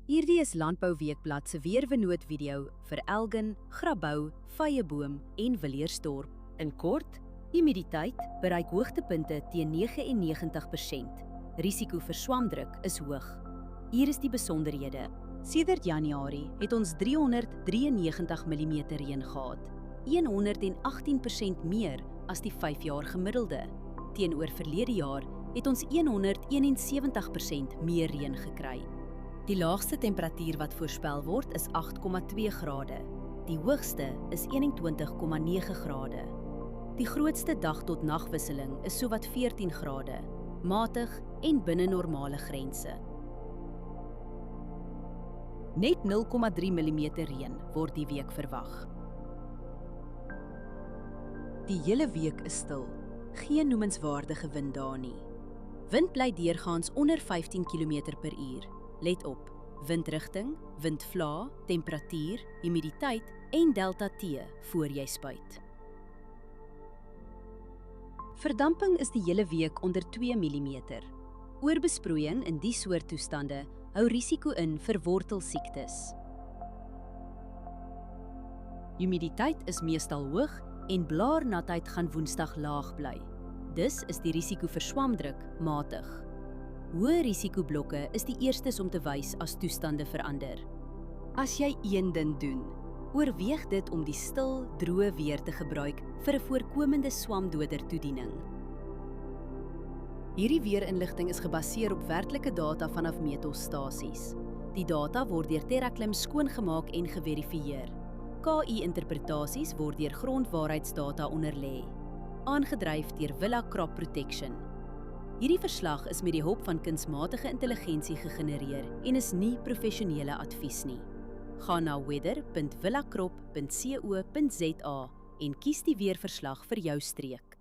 Hierdie is Landbouweekblad se weervernoot-video vir Elgin, Grabouw, Vyeboom en Villiers-Dorp. In kort, humiditeit bereik hoogtepunte teen 99%. Risiko vir swamdruk is hoog. Hier is die besonderhede. Sedert Januarie het ons 393 mm reën gehad, 118% meer as die 5 jaar gemiddelde. Teenoor verlede jaar het ons 171% meer reën gekry. Die laagste temperatuur wat voorspel word is 8,2 grade. Die hoogste is 21,9 grade. Die grootste dag tot nagwisseling is sowat 14 grade, matig en binne normale grense. Net 0,3 mm reën word die week verwag. Die hele week is stil, geen noemenswaardige wind daar nie. Wind bly deurgaans onder 15 km/h. Let op, windrigting, windvlae, temperatuur, humiditeit en delta T voor jy spuit. Verdamping is die hele week onder 2 mm. Oorbesproeiing in die soort toestande hou risiko in vir wortelsiektes. Humiditeit is meestal hoog en blaarnatheid gaan Woensdag laag bly. Dus is die risiko vir swamdruk matig. Hoë risikoblokke is die eerstes om te wys as toestande verander. As jy een ding doen, oorweeg dit om die stil, droë weer te gebruik vir 'n voorkomende swamdoder toediening. Hierdie weerinligting is gebaseer op werklike data vanaf meetstasies. Die data word deur TerraClim skoongemaak en geverifieer. KI-interpretasies word deur grondwaarheidsdata onderlê, aangedryf deur Villa Crop Protection. Hierdie verslag is met die hulp van kunsmatige intelligensie gegenereer en is nie professionele advies nie. Gaan na weather.villacrop.co.za en kies die weerverslag vir jou streek.